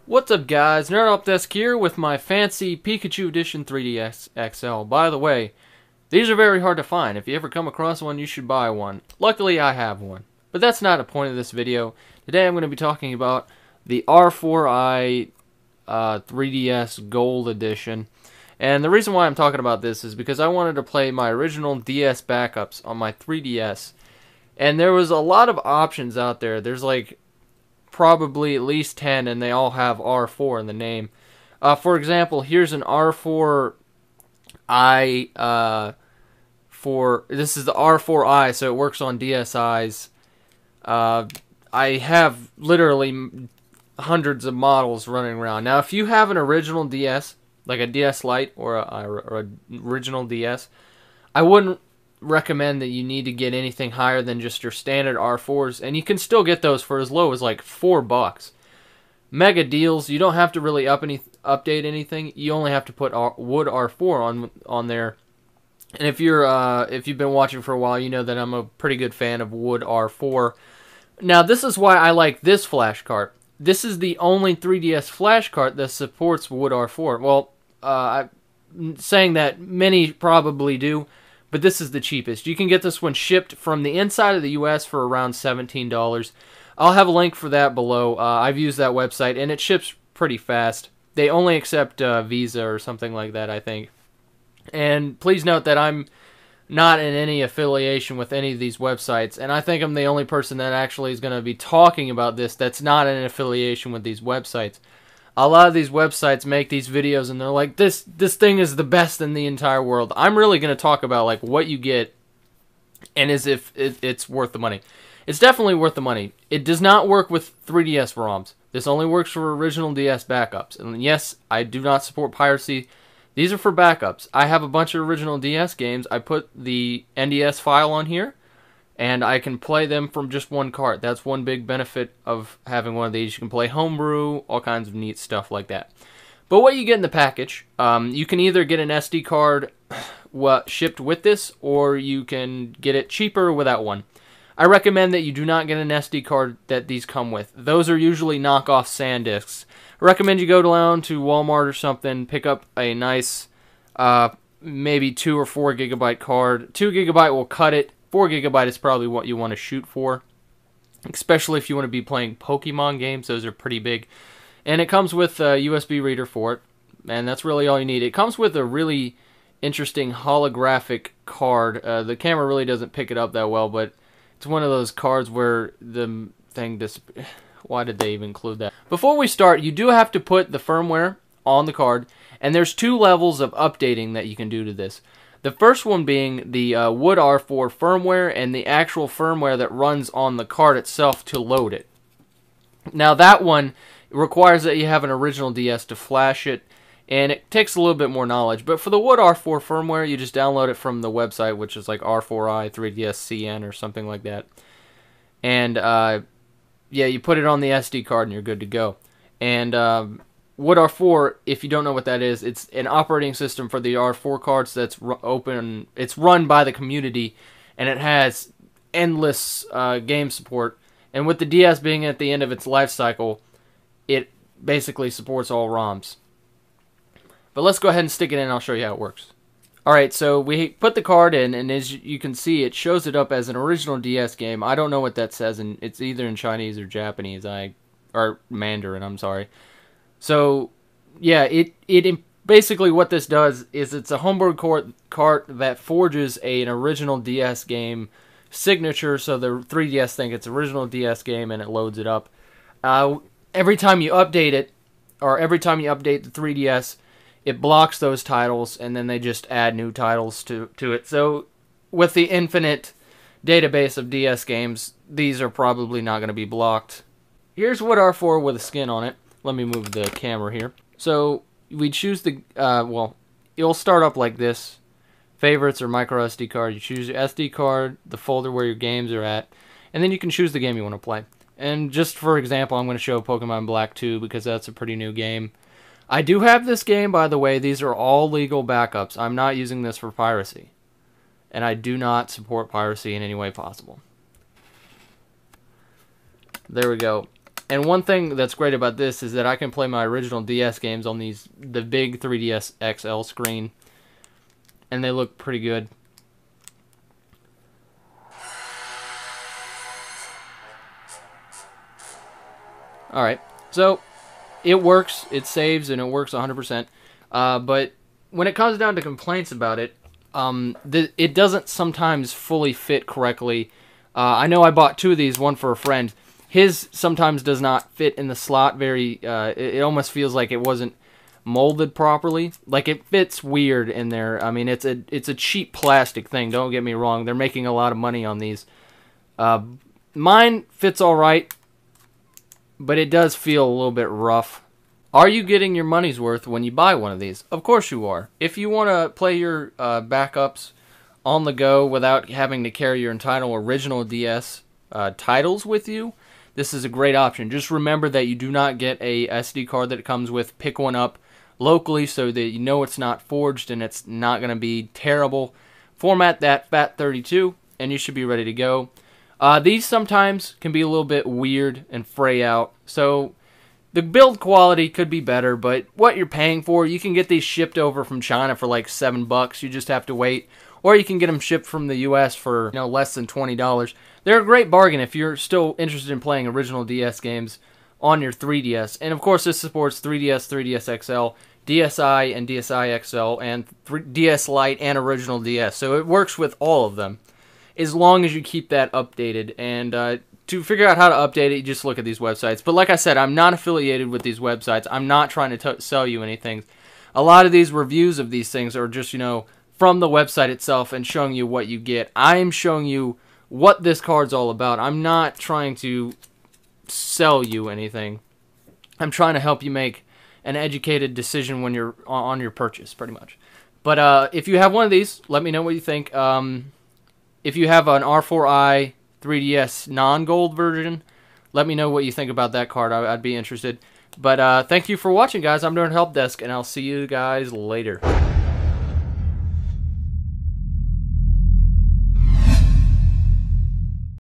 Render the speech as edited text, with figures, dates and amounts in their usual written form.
What's up, guys? Nerd Up Desk here with my fancy Pikachu Edition 3DS XL. By the way, these are very hard to find. If you ever come across one, you should buy one. Luckily, I have one. But that's not the point of this video. Today, I'm going to be talking about the R4i 3DS Gold Edition. And the reason why I'm talking about this is because I wanted to play my original DS backups on my 3DS. And there was a lot of options out there. There's like probably at least 10, and they all have R4 in the name. For example, here's an R4i this is the R4i, so it works on DSIs. I have literally hundreds of models running around. Now, if you have an original DS, like a DS Lite or a original DS, I wouldn't recommend that you need to get anything higher than just your standard R4s, and you can still get those for as low as like $4. Mega deals. You don't have to really update anything. You only have to put Wood R4 on there. And if you've been watching for a while, you know that I'm a pretty good fan of Wood R4. Now, this is why I like this flash cart. This is the only 3DS flash cart that supports Wood R4. Well, I'm saying that many probably do, but this is the cheapest. You can get this one shipped from the inside of the US for around $17. I'll have a link for that below. I've used that website, and it ships pretty fast. They only accept Visa or something like that, I think. And please note that I'm not in any affiliation with any of these websites, and I think I'm the only person that actually is going to be talking about this that's not in affiliation with these websites. A lot of these websites make these videos and they're like, this thing is the best in the entire world. I'm really going to talk about like what you get and as if it's worth the money. It's definitely worth the money. It does not work with 3DS ROMs. This only works for original DS backups. And yes, I do not support piracy. These are for backups. I have a bunch of original DS games. I put the NDS file on here, and I can play them from just one cart. That's one big benefit of having one of these. You can play homebrew, all kinds of neat stuff like that. But what you get in the package, you can either get an SD card shipped with this, or you can get it cheaper without one. I recommend that you do not get an SD card that these come with. Those are usually knockoff SanDisks. I recommend you go down to Walmart or something, pick up a nice, maybe 2 or 4 gigabyte card. 2 gigabyte will cut it. 4 gigabyte is probably what you want to shoot for, especially if you want to be playing Pokemon games. Those are pretty big. And it comes with a USB reader for it, and that's really all you need. It comes with a really interesting holographic card. The camera really doesn't pick it up that well, but it's one of those cards where the thing disappears. Why did they even include that? Before we start, you do have to put the firmware on the card, and there's 2 levels of updating that you can do to this. The first one being the Wood R4 firmware and the actual firmware that runs on the card itself to load it. Now that one requires that you have an original DS to flash it, and it takes a little bit more knowledge. But for the Wood R4 firmware, you just download it from the website, which is like R4i 3DS CN or something like that. And yeah, you put it on the SD card and you're good to go. And Wood R4, if you don't know what that is, it's an operating system for the R4 cards that's open. It's run by the community, and it has endless game support. And with the DS being at the end of its life cycle, it basically supports all ROMs. But let's go ahead and stick it in, and I'll show you how it works. Alright, so we put the card in, and as you can see, it shows it up as an original DS game. I don't know what that says, and it's either in Chinese or Japanese, or Mandarin, I'm sorry. So, yeah, it basically what this does is it's a homebrew cart that forges an original DS game signature, so the 3DS think it's original DS game, and it loads it up. Every time you update it, or every time you update the 3DS, it blocks those titles, and then they just add new titles to it. So, with the infinite database of DS games, these are probably not going to be blocked. Here's Wood R4 with a skin on it. Let me move the camera here. So, we choose the, well, it'll start up like this. Favorites or micro SD card. You choose your SD card, the folder where your games are at, and then you can choose the game you want to play. And just for example, I'm going to show Pokemon Black 2 because that's a pretty new game. I do have this game, by the way. These are all legal backups. I'm not using this for piracy. And I do not support piracy in any way possible. There we go. And one thing that's great about this is that I can play my original DS games on the big 3DS XL screen, and they look pretty good. Alright, so it works, it saves, and it works 100%. But when it comes down to complaints about it, it doesn't sometimes fully fit correctly. I know I bought 2 of these, one for a friend. His sometimes does not fit in the slot very, it almost feels like it wasn't molded properly. Like, it fits weird in there. I mean, it's a cheap plastic thing, don't get me wrong. They're making a lot of money on these. Mine fits alright, but it does feel a little bit rough. Are you getting your money's worth when you buy one of these? Of course you are. If you want to play your backups on the go without having to carry your entire original DS titles with you, this is a great option. Just remember that you do not get a SD card that it comes with. Pick one up locally so that you know it's not forged and it's not going to be terrible. Format that FAT32 and you should be ready to go. These sometimes can be a little bit weird and fray out, so the build quality could be better, but what you're paying for, you can get these shipped over from China for like $7. You just have to wait. Or you can get them shipped from the US for less than $20. They're a great bargain if you're still interested in playing original DS games on your 3DS. And of course this supports 3DS, 3DS XL, DSi and DSi XL, and DS Lite and original DS. So it works with all of them, as long as you keep that updated. And to figure out how to update it, you just look at these websites. But like I said, I'm not affiliated with these websites. I'm not trying to sell you anything. A lot of these reviews of these things are just, from the website itself and showing you what you get. I'm showing you what this card's all about. I'm not trying to sell you anything. I'm trying to help you make an educated decision when you're on your purchase, pretty much. But if you have one of these, let me know what you think. If you have an R4i 3DS non-gold version, let me know what you think about that card. I'd be interested. But thank you for watching, guys. I'm doing Help Desk, and I'll see you guys later.